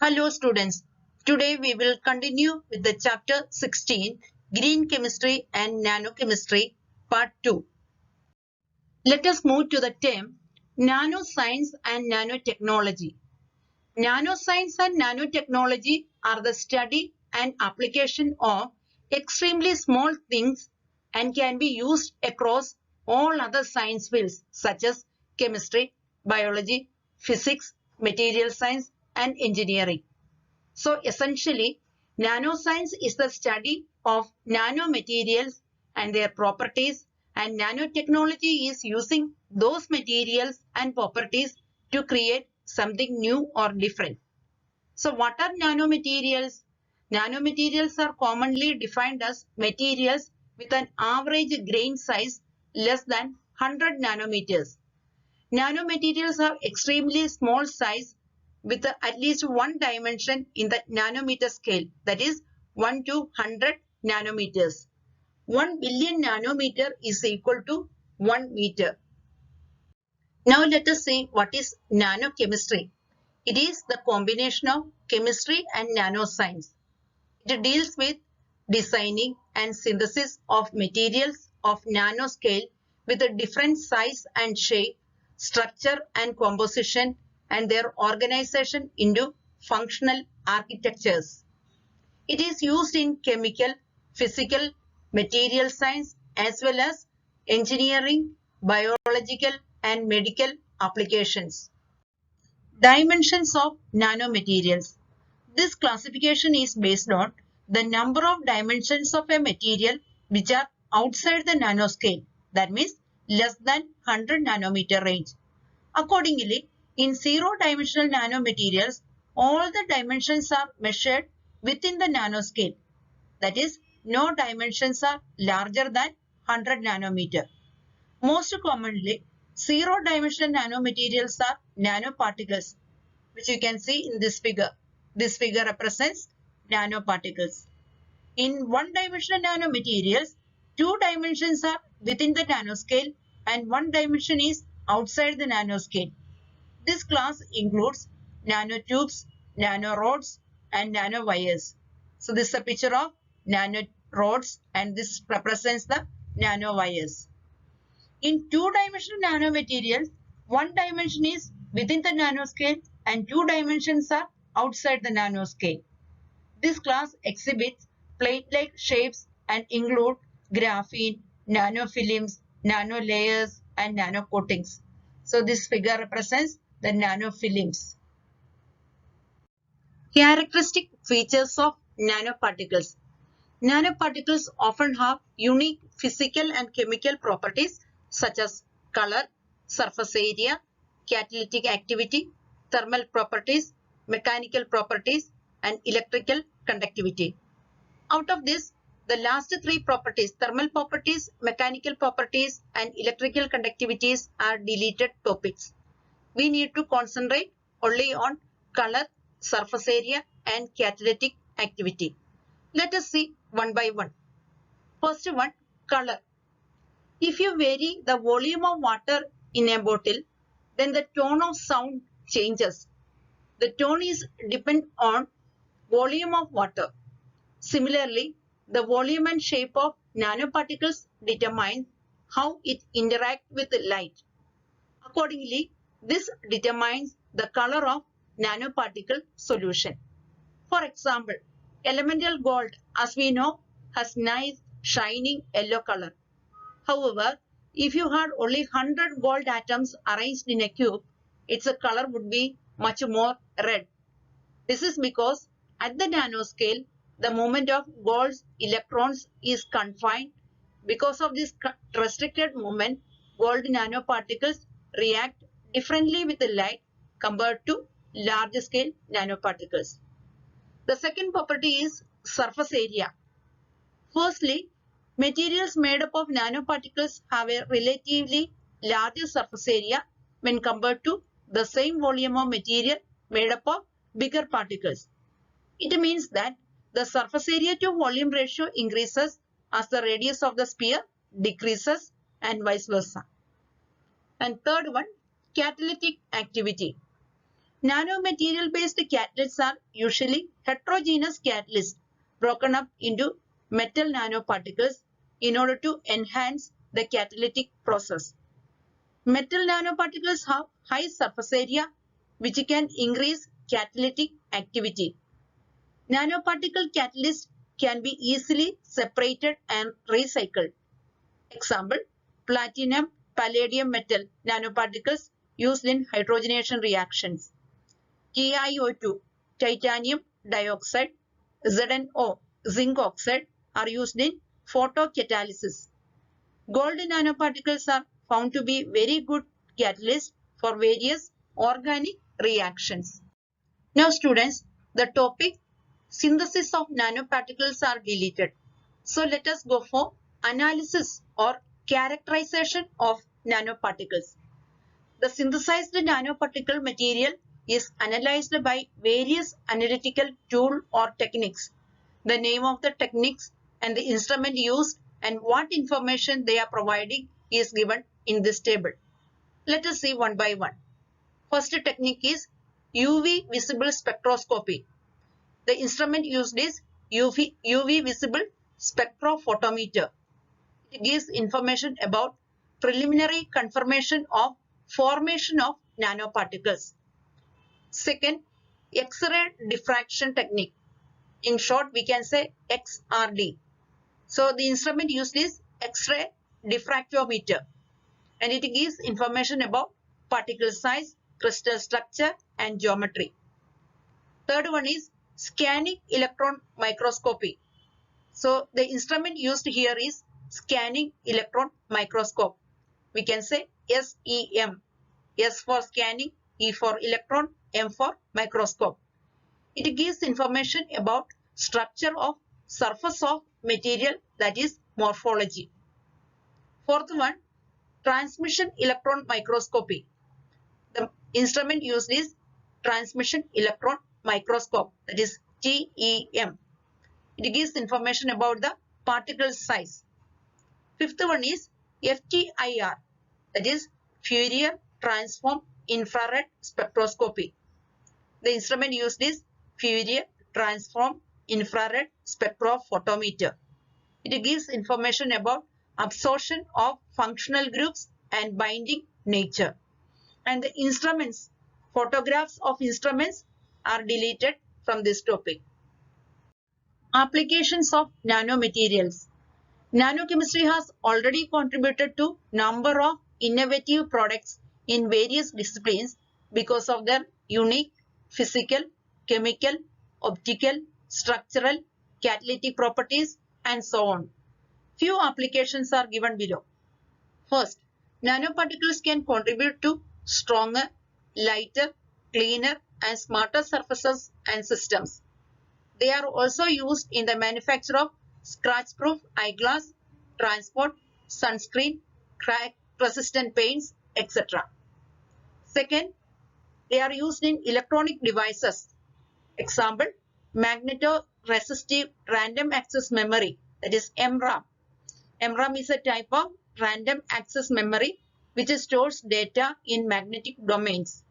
Hello students, today we will continue with the chapter 16 Green Chemistry and Nanochemistry part 2. Let us move to the term Nanoscience and Nanotechnology. Nanoscience and nanotechnology are the study and application of extremely small things and can be used across all other science fields such as chemistry, biology, physics, material science and engineering. So essentially, nanoscience is the study of nanomaterials and their properties, and nanotechnology is using those materials and properties to create something new or different. So what are nanomaterials? Nanomaterials are commonly defined as materials with an average grain size less than 100 nanometers. Nanomaterials are extremely small size with at least one dimension in the nanometer scale, that is 1 to 100 nanometers. 1 billion nanometer is equal to 1 meter. Now let us see what is nanochemistry. It is the combination of chemistry and nanoscience. It deals with designing and synthesis of materials of nanoscale with a different size and shape, structure and composition, and their organization into functional architectures. It is used in chemical, physical, material science as well as engineering, biological and medical applications. Dimensions of nanomaterials. This classification is based on the number of dimensions of a material which are outside the nanoscale, that means less than 100 nanometer range. Accordingly, in zero-dimensional nanomaterials, all the dimensions are measured within the nanoscale. That is, no dimensions are larger than 100 nanometer. Most commonly, zero-dimensional nanomaterials are nanoparticles, which you can see in this figure. This figure represents nanoparticles. In one-dimensional nanomaterials, two dimensions are within the nanoscale and one dimension is outside the nanoscale. This class includes nanotubes, nanorods, and nanowires. So this is a picture of nanorods and this represents the nanowires. In two-dimensional nanomaterials, one dimension is within the nanoscale and two dimensions are outside the nanoscale. This class exhibits plate-like shapes and include graphene, nanofilms, nanolayers, and nanocoatings. So this figure represents the nanofilms. Characteristic features of nanoparticles. Nanoparticles often have unique physical and chemical properties such as color, surface area, catalytic activity, thermal properties, mechanical properties, and electrical conductivity. Out of this, the last three properties, thermal properties, mechanical properties, and electrical conductivities are deleted topics. We need to concentrate only on color, surface area, and catalytic activity. Let us see one by one. First one, color. If you vary the volume of water in a bottle, then the tone of sound changes. The tone is dependent on volume of water. Similarly, the volume and shape of nanoparticles determine how it interacts with light. Accordingly, this determines the color of nanoparticle solution. For example, elemental gold, as we know, has nice shining yellow color. However, if you had only 100 gold atoms arranged in a cube, its color would be much more red. This is because at the nanoscale, the movement of gold's electrons is confined. Because of this restricted movement, gold nanoparticles react differently with the light compared to large scale nanoparticles. The second property is surface area. Firstly, materials made up of nanoparticles have a relatively larger surface area when compared to the same volume of material made up of bigger particles. It means that the surface area to volume ratio increases as the radius of the sphere decreases and vice versa. And third one, catalytic activity. Nanomaterial-based catalysts are usually heterogeneous catalysts broken up into metal nanoparticles in order to enhance the catalytic process. Metal nanoparticles have high surface area which can increase catalytic activity. Nanoparticle catalysts can be easily separated and recycled. Example, platinum, palladium metal nanoparticles used in hydrogenation reactions. TiO2, titanium dioxide, ZnO, zinc oxide are used in photocatalysis. Gold nanoparticles are found to be very good catalysts for various organic reactions. Now students, the topic synthesis of nanoparticles are deleted. So let us go for analysis or characterization of nanoparticles. The synthesized nanoparticle material is analyzed by various analytical tools or techniques. The name of the techniques and the instrument used and what information they are providing is given in this table. Let us see one by one. First technique is UV visible spectroscopy. The instrument used is UV visible spectrophotometer. It gives information about preliminary confirmation of formation of nanoparticles. Second, X-ray diffraction technique. In short, we can say XRD. So the instrument used is X-ray diffractometer and it gives information about particle size, crystal structure and geometry. Third one is scanning electron microscopy. So the instrument used here is scanning electron microscope. We can say SEM. S for scanning, E for electron, M for microscope. It gives information about structure of surface of material, that is morphology. Fourth one, transmission electron microscopy. The instrument used is transmission electron microscope, that is TEM. It gives information about the particle size. Fifth one is FTIR, that is Fourier transform infrared spectroscopy. The instrument used is Fourier transform infrared spectrophotometer. It gives information about absorption of functional groups and binding nature. And the instruments, photographs of instruments are deleted from this topic. Applications of nanomaterials. Nanochemistry has already contributed to number of innovative products in various disciplines because of their unique physical, chemical, optical, structural, catalytic properties and so on. Few applications are given below. First, nanoparticles can contribute to stronger, lighter, cleaner and smarter surfaces and systems. They are also used in the manufacture of scratch-proof eyeglass, transport, sunscreen, crack-resistant paints, etc. Second, they are used in electronic devices. Example, magneto-resistive random access memory, that is MRAM. MRAM is a type of random access memory which stores data in magnetic domains.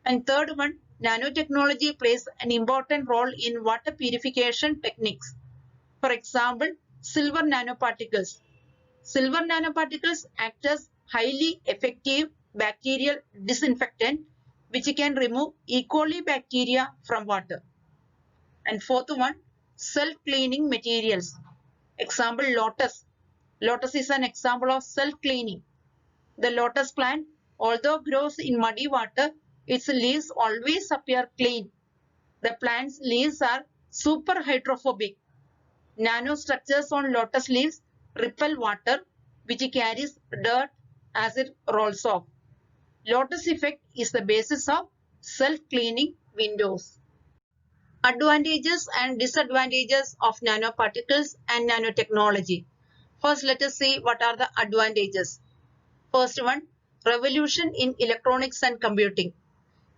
And third one, nanotechnology plays an important role in water purification techniques. For example, silver nanoparticles. Silver nanoparticles act as highly effective bacterial disinfectant which can remove E. coli bacteria from water. And fourth one, self-cleaning materials. Example, lotus. Lotus is an example of self-cleaning. The lotus plant, although grows in muddy water, its leaves always appear clean. The plant's leaves are super hydrophobic. Nanostructures on lotus leaves repel water which carries dirt as it rolls off. Lotus effect is the basis of self-cleaning windows. Advantages and disadvantages of nanoparticles and nanotechnology. First, let us see what are the advantages. First one, revolution in electronics and computing.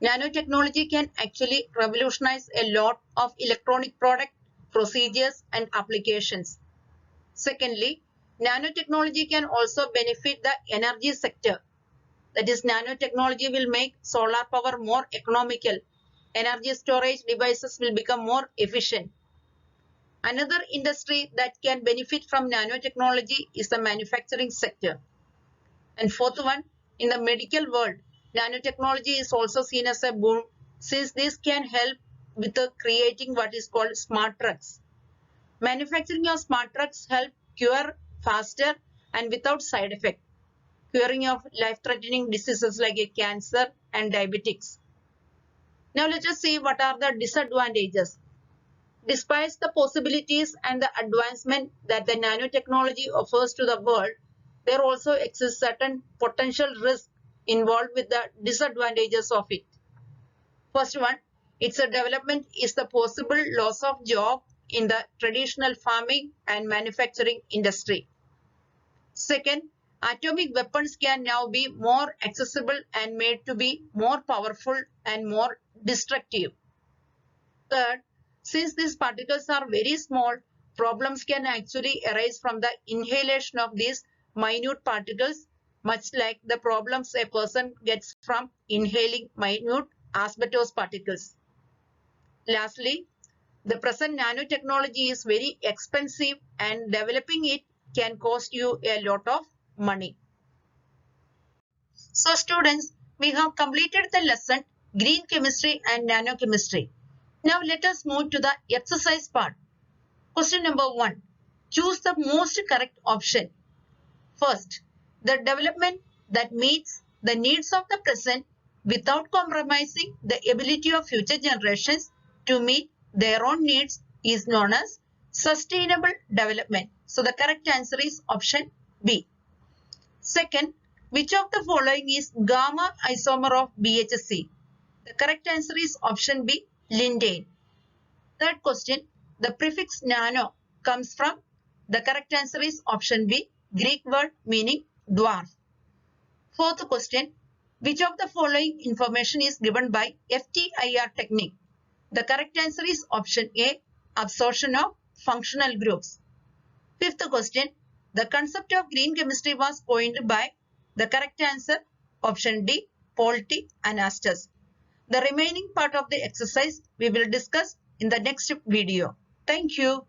Nanotechnology can actually revolutionize a lot of electronic product, procedures and applications. Secondly, nanotechnology can also benefit the energy sector. That is, nanotechnology will make solar power more economical. Energy storage devices will become more efficient. Another industry that can benefit from nanotechnology is the manufacturing sector. And fourth one, in the medical world, nanotechnology is also seen as a boom since this can help with creating what is called smart drugs. Manufacturing of smart drugs help cure faster and without side effect, curing of life-threatening diseases like cancer and diabetics. Now let us see what are the disadvantages. Despite the possibilities and the advancement that the nanotechnology offers to the world, there also exists certain potential risks involved with the disadvantages of it. First one, its development is the possible loss of job in the traditional farming and manufacturing industry. Second, atomic weapons can now be more accessible and made to be more powerful and more destructive. Third, since these particles are very small, problems can actually arise from the inhalation of these minute particles, much like the problems a person gets from inhaling minute asbestos particles. Lastly, the present nanotechnology is very expensive and developing it can cost you a lot of money. So students, we have completed the lesson Green Chemistry and Nanochemistry. Now let us move to the exercise part. Question number 1. Choose the most correct option. First, the development that meets the needs of the present without compromising the ability of future generations to meet their own needs is known as sustainable development. So the correct answer is option B. Second, which of the following is gamma isomer of BHC? The correct answer is option B, lindane. Third question, the prefix nano comes from? The correct answer is option B, Greek word meaning dwarf. Fourth question, which of the following information is given by FTIR technique? The correct answer is option A, absorption of functional groups. Fifth question, the concept of green chemistry was coined by? The correct answer, option D, Paul T. Anastas. The remaining part of the exercise we will discuss in the next video. Thank you.